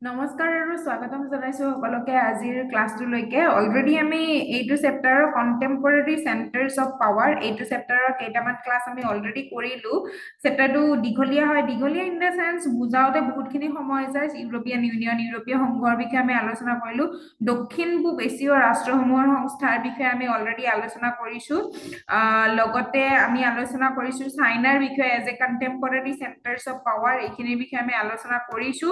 নমস্কাৰ আৰু স্বাগতম জনাইছো সকলোকে আজিৰ ক্লাছটোলৈকে অলৰেডি আমি এইটো চেপ্টাৰৰ কন্টেম্পৰাৰী চেণ্টাৰ্ছ অফ পাৱাৰ এইটো চেপ্টাৰৰ কেইটামান ক্লাছ আমি অলৰেডি কৰিলো চেপ্টাৰটো দীঘলীয়া হয় দীঘলীয়া ইন দ্য চেন্স বুজাওতে বহুতখিনি সময় যায় ইউৰোপীয়ান ইউনিয়ন ইউৰোপীয় সংঘৰ বিষয়ে আমি আলোচনা কৰিলো দক্ষিণ পূব এছীয় ৰাষ্ট্ৰসমূহৰ সংস্থাৰ বিষয়ে আমি অলৰেডি আলোচনা কৰিছো লগতে আমি আলোচনা কৰিছো চাইনাৰ বিষয়ে as a contemporary centres of power এইখিনিৰ বিষয়ে আমি আলোচনা কৰিছো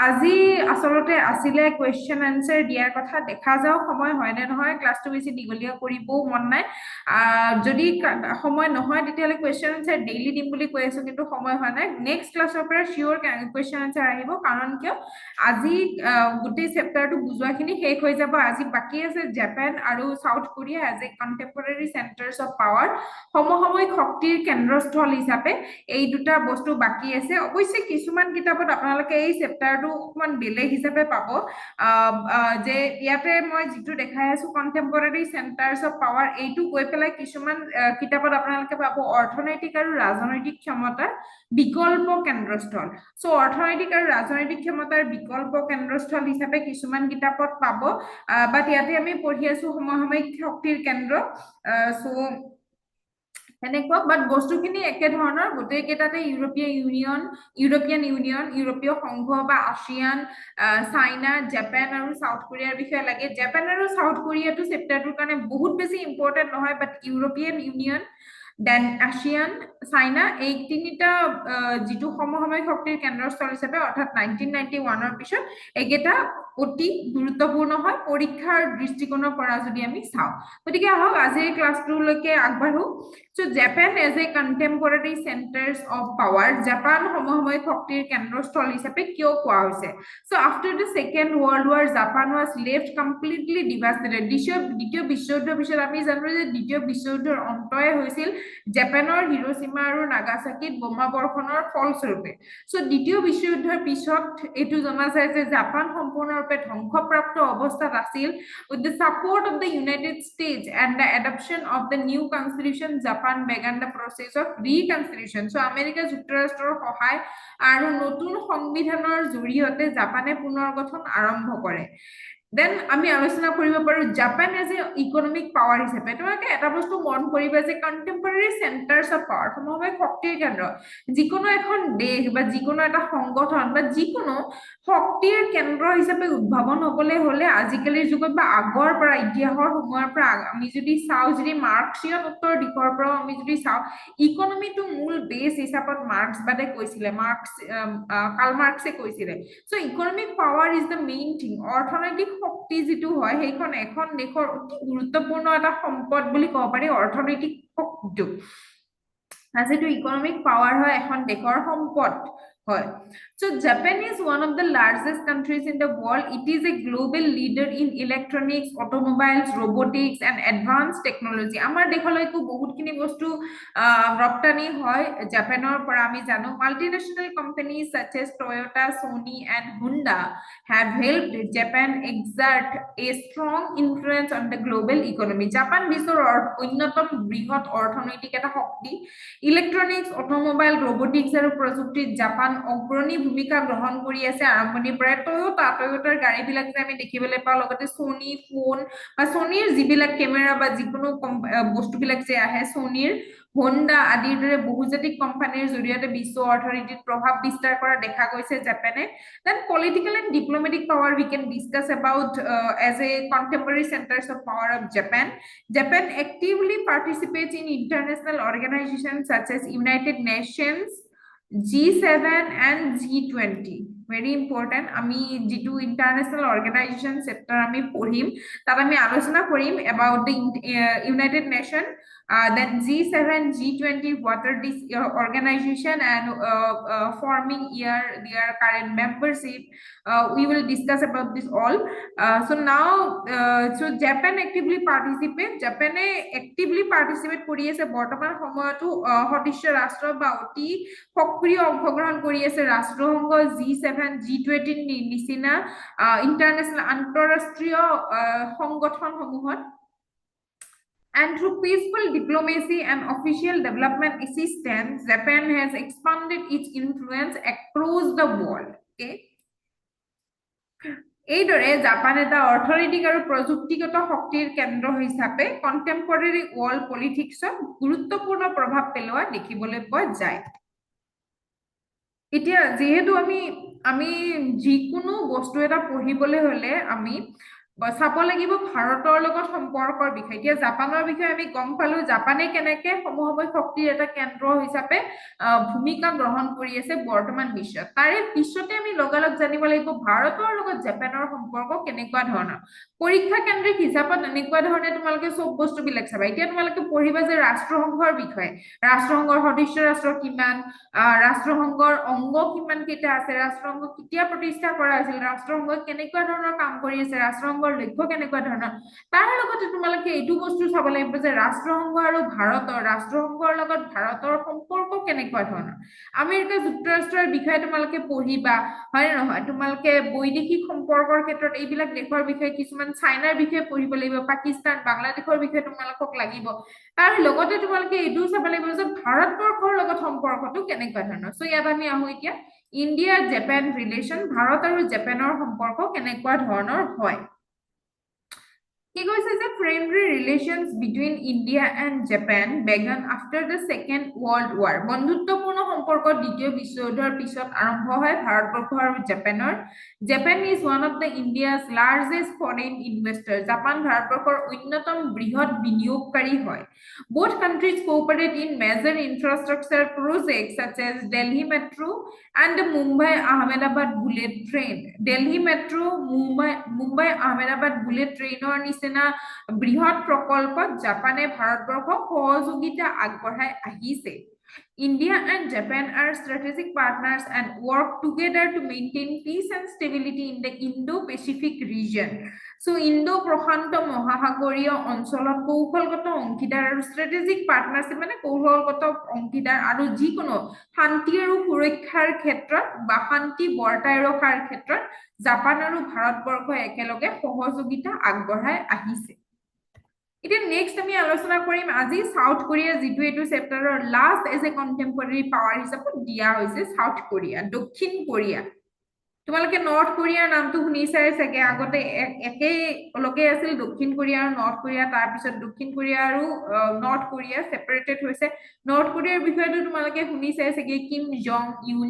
আজি আসলতে আসিলে কোৱেশ্চন আনসাৰ দিয়াৰ কথা দেখা যাও সময় হয় নে নহয় ক্লাছটো বেছি দীঘলীয়া কৰিবও মন নাই যদি সময় নহয় তেতিয়ালে কোৱেশ্চন আনসাৰ ডেইলি দিম বুলি কৈ আছো কিন্তু সময় হয় নাই নেক্সট ক্লাছৰ পৰা শিওৰ কোৱেশ্চন আনসাৰ আহিব কাৰণ কিয় আজি গোটেই চেপ্টাৰটো বুজোৱাখিনি শেষ হৈ যাব আজি বাকি আছে জাপান আৰু south Korea as a contemporary centres of power সমসাময়িক শক্তিৰ কেন্দ্ৰস্থল হিচাপে এই দুটা বস্তু বাকি আছে অৱশ্যে কিছুমান কিতাপত আপোনালোকে এই চেপ্টাৰটো অকমান বেলেগ হিচাপে পাব যে ইয়াতে মই যেটো দেখাই আছো কন্টেম্পৰাৰী চেণ্টাৰ্ছ অফ পাৱাৰ এইটো কৈ পেলাই কিছুমান কিতাপত আপোনালোকে পাব অৰ্থনৈতিক আৰু ৰাজনৈতিক ক্ষমতাৰ বিকল্প কেন্দ্ৰস্থল সো অৰ্থনৈতিক আৰু ৰাজনৈতিক ক্ষমতাৰ বিকল্প কেন্দ্ৰস্থল হিচাপে কিছুমান কিতাপত পাব বাট ইয়াতে আমি পঢ়ি আছো সমসাময়িক শক্তিৰ কেন্দ্ৰ সো এনেকুৱা বাট বস্তুখিনি একে ধৰণৰ গোটেই কেইটাতে ইউৰোপিয়ান ইউনিয়ন ইউৰোপীয় সংঘ বা আছিয়ান চাইনা জাপান আৰু সাউথ কোৰিয়াৰ বিষয়ে লাগে জাপান আৰু সাউথ কোৰিয়াটো চেপ্টাৰটোৰ কাৰণে বহুত বেছি ইম্পৰ্টেন্ট নহয় but European Union then ASEAN China এই তিনিটা যেটো সমসাময়িক শক্তিৰ কেন্দ্ৰস্থল হিচাপে অৰ্থাৎ 1991ৰ পিছত এইকেইটা অতি গুৰুত্বপূৰ্ণ হয় পৰীক্ষাৰ দৃষ্টিকোণৰ পৰা যদি আমি চাওঁ গতিকে আহক আজিৰ ক্লাছটোলৈকে আগবাঢ়ো So Japan as a contemporary centers of power, Japan সমসাময়িক শক্তিৰ কেন্দ্ৰস্থল হিচাপে কিয় কোৱা হৈছে So after the Second World War, Japan was left completely devastated. দ্বিতীয় বিশ্বযুদ্ধৰ পিছত আমি জানো যে দ্বিতীয় বিশ্বযুদ্ধৰ অন্তই হৈছিল জাপানৰ হিৰোশ্বিমা আৰু নাগাসাকিত বোমা বৰ্ষণৰ ফলস্বৰূপে So দ্বিতীয় বিশ্বযুদ্ধৰ পিছত এইটো জনা যায় যে জাপান সম্পূৰ্ণৰূপে ধ্বংসপ্ৰাপ্ত অৱস্থাত আছিল with the support of the United States and the adoption of the new constitution Japan began the process of reconstitution so America যুক্তৰাষ্ট্ৰৰ সহায় আৰু নতুন সংবিধানৰ জৰিয়তে জাপানে পুনৰ গঠন আৰম্ভ কৰে দেন আমি আলোচনা কৰিব পাৰো Japan as a economic power হিচাপে তোমাকে এটা বস্তু মন কৰিবা যে কন্টেম্পৰাৰী চেণ্টাৰ্ছ অফ পাৱাৰ সমসাময়িক শক্তিৰ কেন্দ্ৰ যিকোনো এখন দেশ বা যিকোনো এটা সংগঠন বা যিকোনো শক্তিৰ কেন্দ্ৰ হিচাপে উদ্ভাৱন হ'বলৈ হলে আজিকালিৰ যুগত বা আগৰ পৰা ইতিহাসৰ সময়ৰ পৰা আমি যদি চাও যদি মাৰ্ক্সিয়ান উত্তৰ দিশৰ পৰা আমি যদি চাও ইকোনমিটো মূল বেস হিচাপত মাৰ্ক্সবাদে কৈছিলে কাৰ্ল মাৰ্ক্সে কৈছিলে so economic power is the main thing অৰ্থনৈতিক শক্তি যেটো হয় সেইখন এখন দেশৰ অতি গুৰুত্বপূৰ্ণ এটা সম্পদ বুলি ক'ব পাৰি অৰ্থনৈতিক শক্তিটো যেটো ইকোনমিক পাৱাৰ হয় এখন দেশৰ সম্পদ হয় So Japan is one of the largest countries in the world. It is a global leader in electronics, automobiles, robotics and advanced technology. আমাৰ দেশলৈকো বহুতখিনি বস্তু ৰপ্তানি হয় জাপানৰ পৰা আমি জানো multinational companies such as Toyota, Sony and Honda have helped Japan exert a strong influence on the global economy. Japan বিশ্বৰ অন্যতম বৃহৎ অৰ্থনৈতিক এটা শক্তি ইলেক্ট্ৰনিক্স অটোমোবাইল ৰবটিক্স আৰু প্ৰযুক্তিত জাপান অগ্ৰণী ভূমিকা গ্ৰহণ কৰি আছে আৰম্ভণিৰ পৰা টয়োটাৰ গাড়ীবিলাক যে আমি দেখিবলৈ পাওঁ লগতে সোনি ফোন বা সোনিৰ যিবিলাক কেমেৰা বা যিকোনো বস্তুবিলাক যে আহে সোনিৰ হোন্ডা আদিৰ দৰে বহুজাতিক কোম্পানীৰ জৰিয়তে বিশ্ব অৰ্থনীতিত প্ৰভাৱ বিস্তাৰ কৰা দেখা গৈছে জাপানে then political and diplomatic power we can discuss about as a contemporary centers of power of Japan actively participates in international organizations such as United Nations G7 and G20 very important আমি যেটো international organization sector আমি পঢ়িম তাত আমি আলোচনা কৰিম about the United Nation then G7 G20 what are this organization and forming their current membership we will discuss about this all so now so Japan actively participate কৰি আছে বৰ্তমান সময়তো সদস্য ৰাষ্ট্ৰ বা অতি সক্ৰিয় অংশগ্ৰহণ কৰি আছে ৰাষ্ট্ৰসংঘ G7 G20 নিচিনা ইন্টাৰনেশ্যনেল আন্তঃৰাষ্ট্ৰীয় সংগঠনসমূহত And through peaceful diplomacy and official development assistance, Japan has expanded its influence across the world. Okay. এইদৰে জাপান এটা অৰ্থনৈতিক আৰু প্ৰযুক্তিগত শক্তিৰ কেন্দ্ৰ হিচাপে কণ্টেম্পৰেৰী ৱৰ্ল্ড পলিটিক্সত গুৰুত্বপূৰ্ণ প্ৰভাৱ পেলোৱা দেখিবলৈ পোৱা যায় এতিয়া যেহেতু আমি যিকোনো বস্তু এটা পঢ়িবলৈ হলে আমি চাব লাগিব ভাৰতৰ লগত সম্পৰ্কৰ বিষয়ে এতিয়া জাপানৰ বিষয়ে আমি গম পালো জাপানে কেনেকে সমসাময়িক শক্তিৰ এটা কেন্দ্ৰ হিচাপে ভূমিকা গ্ৰহণ কৰি আছে বৰ্তমান বিশ্বত তাৰে পিছতে আমি লগালগ জানিব লাগিব ভাৰতৰ লগত জাপানৰ সম্পৰ্ক কেনেকুৱা ধৰণৰ পৰীক্ষা কেন্দ্ৰিক হিচাপত এনেকুৱা ধৰণে তোমালোকে চব বস্তুবিলাক চাবা এতিয়া তোমালোকে পঢ়িবা যে ৰাষ্ট্ৰসংঘৰ বিষয়ে ৰাষ্ট্ৰসংঘৰ সদস্য ৰাষ্ট্ৰ কিমান ৰাষ্ট্ৰসংঘৰ অংগ কিমান কেইটা আছে ৰাষ্ট্ৰসংঘ কেতিয়া প্ৰতিষ্ঠা কৰা হৈছিল ৰাষ্ট্ৰসংঘই কেনেকুৱা ধৰণৰ কাম কৰি আছে ৰাষ্ট্ৰসংঘৰ লক্ষ্য কেনেকুৱা ধৰণৰ তাৰ লগতে তোমালোকে এইটো বস্তু চাব লাগিব যে ৰাষ্ট্ৰসংঘ আৰু ৰাষ্ট্ৰসংঘৰ লগত ভাৰতৰ সম্পৰ্ক কেনেকুৱা ধৰণৰ আমেৰিকা যুক্তৰাষ্ট্ৰৰ বিষয়ে তোমালোকে পঢ়িবা হয় নে নহয় তোমালোকে বৈদেশিক সম্পৰ্কৰ ক্ষেত্ৰত এইবিলাক দেশৰ বিষয়ে কিছুমান চাইনাৰ বিষয়ে পঢ়িব লাগিব পাকিস্তান বাংলাদেশৰ বিষয়ে তোমালোকক লাগিব তাৰ লগতে তোমালোকে এইটোও চাব লাগিব যে ভাৰতবৰ্ষৰ লগত সম্পৰ্কটো কেনেকুৱা ধৰণৰ সো ইয়াত আমি আহো এতিয়া ইণ্ডিয়া জাপান ৰিলেশ্যন ভাৰত আৰু জাপানৰ সম্পৰ্ক কেনেকুৱা ধৰণৰ হয় He goes as a primary relations between India and Japan began after the Second World War. বন্ধুত্বপূৰ্ণ সম্পৰ্ক দ্বিতীয় বিশ্বযুদ্ধৰ পিছত আৰম্ভ হয় ভাৰতবৰ্ষ আৰু জাপানৰ Japan is one of the India's largest foreign investors. Japan ভাৰতবৰ্ষৰ অন্যতম বৃহৎ বিনিয়োগকাৰী হয়. Both countries cooperate in major infrastructure projects such as Delhi Metro and the Mumbai Ahmedabad bullet train. Delhi Metro, Mumbai Ahmedabad bullet trainৰ নিচিনা বৃহৎ প্ৰকল্পত জাপানে ভাৰতবৰ্ষক সহযোগিতা আগবঢ়াই আহিছে India and Japan are strategic partners and work together to maintain peace and stability in the Indo-Pacific region. So, Indo-Prohanto Mohasagorio অঞ্চলত কৌশলগত অংশীদাৰ আৰু strategic partnership মানে কৌশলগত অংশীদাৰ আৰু যিকোনো শান্তি আৰু সুৰক্ষাৰ ক্ষেত্ৰত বা শান্তি বৰ্তাই ৰখাৰ ক্ষেত্ৰত জাপান আৰু ভাৰতবৰ্ষ একেলগে সহযোগিতা আগবঢ়াই আহিছে এতিয়া নেক্সট আমি আলোচনা কৰিম আজি সাউথ কোৰিয়া যেটো এটো চেপ্টাৰৰ last as a contemporary power হিচাপত দিয়া হৈছে সাউথ কোৰিয়া দক্ষিণ কোৰিয়া তোমালোকে নৰ্থ কোৰিয়াৰ নামটো শুনিছাই চাগে আগতে একেই লগে আছিল দক্ষিণ কোৰিয়া আৰু নৰ্থ কোৰিয়া তাৰ পিছত দক্ষিণ কোৰিয়া আৰু নৰ্থ কোৰিয়া সেপাৰেটেড হৈছে নৰ্থ কোৰিয়াৰ বিষয়টো তোমালোকে শুনিছাই চাগে কিম জং ইউন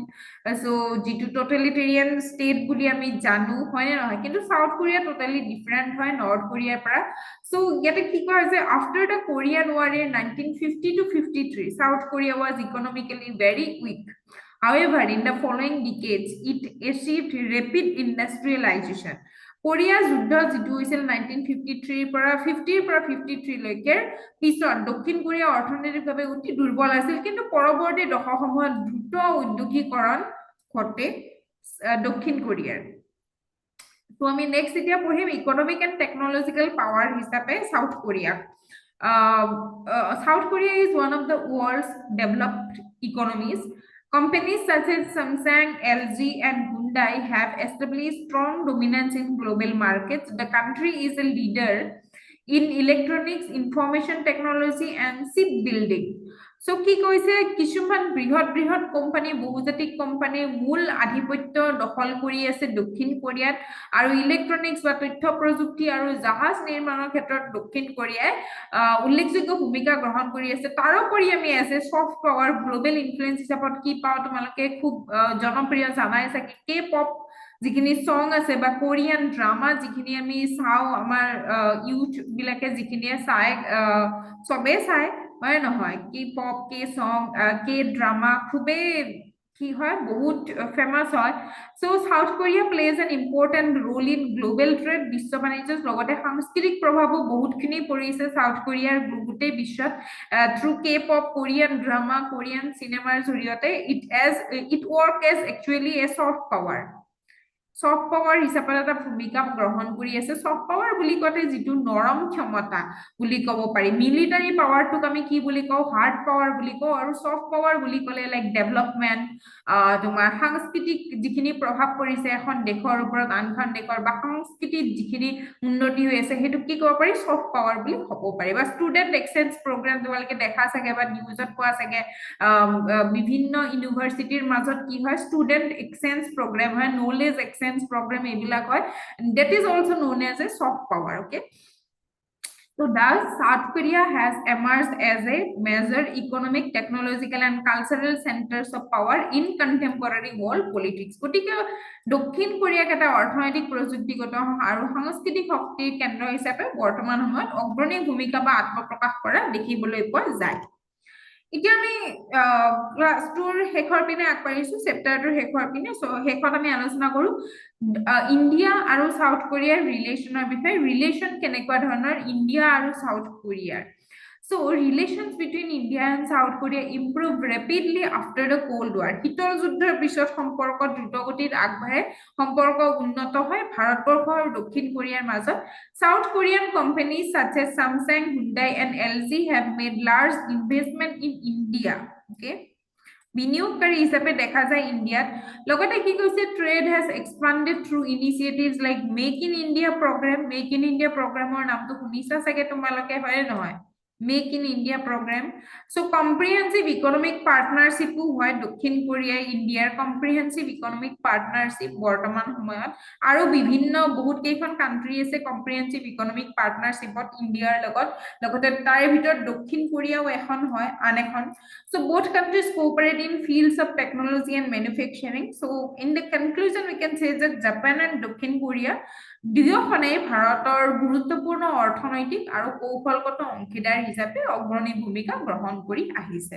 সো যেটো টোটালিটেৰিয়ান ষ্টেট বুলি আমি জানো হয় নে নহয় কিন্তু সাউথ কোৰিয়া টোটালি ডিফাৰেন্ট হয় নৰ্থ কোৰিয়াৰ পৰা সো ইয়াতে কি কোৱা হৈছে after the Korean war in 1950 to 53 south Korea was economically very weak However, in the following decades, it achieved rapid industrialization. Korea যুদ্ধ যেটো হৈছিল 1953 পৰা 50 পৰা 53 লৈকে পিছত দক্ষিণ কোৰিয়া অৰ্থনৈতিকভাৱে অতি দুৰ্বল আছিল কিন্তু পৰৱৰ্তী দশকসমূহত দ্ৰুত উদ্যোগীকৰণ ঘটে দক্ষিণ কোৰিয়াৰ তো আমি নেক্সট এতিয়া পঢ়িম ইকোনমিক এণ্ড টেকনলজিক্যাল পাৱাৰ হিচাপে south Korea South Korea is one of the world's developed economies. Companies such as Samsung, LG, and Hyundai have established strong dominance in global markets. The country is a leader in electronics, information technology, and shipbuilding. So, কি কৈছে কিছুমান বৃহৎ বৃহৎ company বহুজাতিক কোম্পানীৰ মূল আধিপত্য দখল কৰি আছে দক্ষিণ কোৰিয়াত আৰু ইলেক্ট্ৰনিক্স বা তথ্য প্ৰযুক্তি আৰু জাহাজ নিৰ্মাণৰ ক্ষেত্ৰত দক্ষিণ কোৰিয়াই উল্লেখযোগ্য ভূমিকা গ্ৰহণ কৰি আছে তাৰোপৰি আমি as a soft power global influence হিচাপত কি পাও তোমালোকে খুব জনপ্ৰিয় জানাই চাগে কে পপ যিখিনি সং আছে বা কোৰিয়ান ড্ৰামা যিখিনি আমি চাও আমাৰ ইউথ বিলাকে যিখিনি চাই সবে চাই হয় নহয় কি পপ কে সং কে ড্ৰামা খুবে কি হয় বহুত ফেমাস হয় so south Korea plays an important role in global trade বিশ্ব বাণিজ্যৰ লগতে সাংস্কৃতিক প্ৰভাৱো বহুতখিনি পৰিছে সাউথ কোৰিয়াৰ গোটেই বিশ্বত through K pop Korean drama Korean সিনেমাৰ জৰিয়তে it work as actually a soft power হিচাপে এটা ভূমিকা গ্ৰহণ কৰি আছে সফট পাৱাৰ বুলি কতে যেটো নৰম ক্ষমতা বুলি কব পাৰি মিলিটাৰী পাৱাৰটোক আমি কি বুলি কও হাৰ্ড পাৱাৰ বুলি কও আৰু সফট পাৱাৰ বুলি কলে লাইক ডেভেলপমেন্ট তোমাৰ সাংস্কৃতিক যিখিনি প্ৰভাৱ পৰিছে এখন দেশৰ ওপৰত আনখন দেশৰ বা সাংস্কৃতিক যিখিনি উন্নতি হৈ আছে হেতু কি কব পাৰি সফট পাৱাৰ বুলি কব পাৰি বা ষ্টুডেন্ট এক্সচেঞ্জ প্ৰগ্ৰাম তোমালোকে দেখা চাগে বা নিউজত পোৱা চাগে বিভিন্ন ইউনিভাৰ্সিটিৰ মাজত কি হয় ষ্টুডেন্ট এক্সচেঞ্জ প্ৰগ্ৰাম হয় নলেজ এক্সচেঞ্জ ডিফেন্স প্ৰগ্ৰাম এইবিলাক হয় that is also known as a soft power okay so thus South Korea has emerged as a major economic technological and cultural centers of power in contemporary world politics গতিকে দক্ষিণ কোৰিয়াক এটা অৰ্থনৈতিক প্ৰযুক্তিগত আৰু সাংস্কৃতিক শক্তিৰ কেন্দ্ৰ হিচাপে বৰ্তমান সময়ত অগ্ৰণী ভূমিকা বা আত্মপ্ৰকাশ কৰা দেখিবলৈ পোৱা যায় এতিয়া আমি ক্লাস 2 ৰ শেষৰ পিনে আগবাঢ়িছো চেপ্টাৰটোৰ শেষৰ পিনে সো শেষত আমি আলোচনা কৰো ইন্ডিয়া আৰু সাউথ কোৰিয়াৰ ৰিলেচনৰ বিষয়ে ৰিলেচন কেনেকুৱা ধৰণৰ ইন্ডিয়া আৰু সাউথ কোৰিয়াৰ So relations between India and South Korea improved rapidly after the Cold War. শীতল যুদ্ধৰ পিছত সম্পৰ্ক দ্ৰুতগতিত আগবাঢ়ে সম্পৰ্ক উন্নত হয় ভাৰতবৰ্ষ আৰু দক্ষিণ কোৰিয়াৰ মাজত South Korean companies such as Samsung, Hyundai and LG have made large investment in India. Okay. বিনিয়োগকাৰী হিচাপে দেখা যায় ইন্ডিয়াত লগতে কি কৈছে trade has expanded through initiatives like make in India প্ৰগ্ৰামৰ নামটো শুনিছা চাগে তোমালোকে হয় নহয় Make in India program. So comprehensive economic partnership হয় দক্ষিণ কোৰিয়া ইন্ডিয়াৰ comprehensive economic partnership বৰ্তমান সময়ত আৰু বিভিন্ন বহুত কেইখন কান্ট্ৰি আছে comprehensive economic partnershipত ইন্ডিয়াৰ লগত লগতে তাৰে ভিতৰত দক্ষিণ কোৰিয়াও এখন হয় আন এখন So both countries cooperate in fields of technology and manufacturing. So in the conclusion we can say that Japan and দক্ষিণ কোৰিয়া দুয়োখনে ভাৰতৰ গুৰুত্বপূৰ্ণ অৰ্থনৈতিক আৰু কৌশলগত অংশীদাৰ হিচাপে অগ্ৰণী ভূমিকা গ্ৰহণ কৰি আহিছে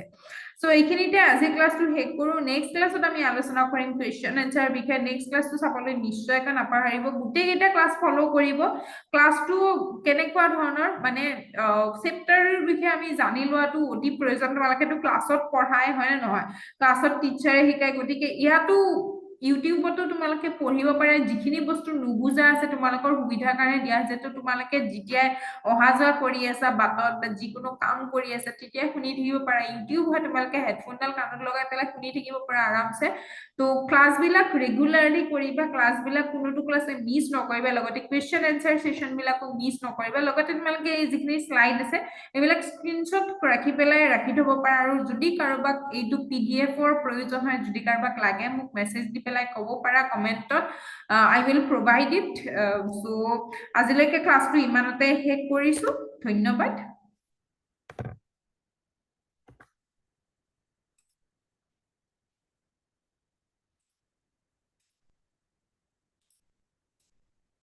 সো এইখিনিতে আজি ক্লাসটো শেষ কৰো নেক্সট ক্লাসত আমি আলোচনা কৰিম কোৱেশ্চন আনসাৰ বিষয়ে নেক্সট ক্লাসটো চাবলৈ নিশ্চয়কৈ নাপাহৰিব গোটেইকেইটা ক্লাস ফলো কৰিব ক্লাসটো কেনেকুৱা ধৰণৰ মানে চেপ্টাৰৰ বিষয়ে আমি জানি লোৱাটো অতি প্ৰয়োজন তোমালোকেটো ক্লাসত পঢ়াই হয় নহয় ক্লাসত টিচাৰে শিকাই গতিকে ইয়াতো ইউটিউবতো তোমালোকে পঢ়িব পাৰে যিখিনি বস্তু নুবুজা আছে তোমালোকৰ সুবিধাৰ কাৰণে দিয়া যেটো তোমালোকে যেতিয়া অহা যোৱা কৰি আছে বাটত যিকোনো কাম কৰি আছে তেতিয়া শুনি থাকিব পাৰা ইউটিউব হয় তোমালোকে হেডফোনডাল কাণত লগাই পেলাই শুনি থাকিব পাৰা আৰামছে তো ক্লাস বিলাক ৰেগুলাৰলি কৰিবা ক্লাস বিলাক কোনোটো ক্লাসে মিস নকৰিবা লগতে কোৱেশ্চন আনসাৰ সেশন বিলাকো মিস নকৰিবা লগতে তোমালোকে এই যিখিনি স্লাইড আছে এবিলাক স্ক্ৰিনশ্বট ৰাখি পেলাই ৰাখি থব পাৰা আৰু যদি কাৰোবাক এইটো পিডিএফ ৰ প্ৰয়োজন হয় যদি কাৰোবাক লাগে মোক মেছেজ দি পেলাই ক'ব পাৰা কমেন্টত I will provide it so আজিলৈকে ক্লাসটো ইমানতে শেষ কৰিছো ধন্যবাদ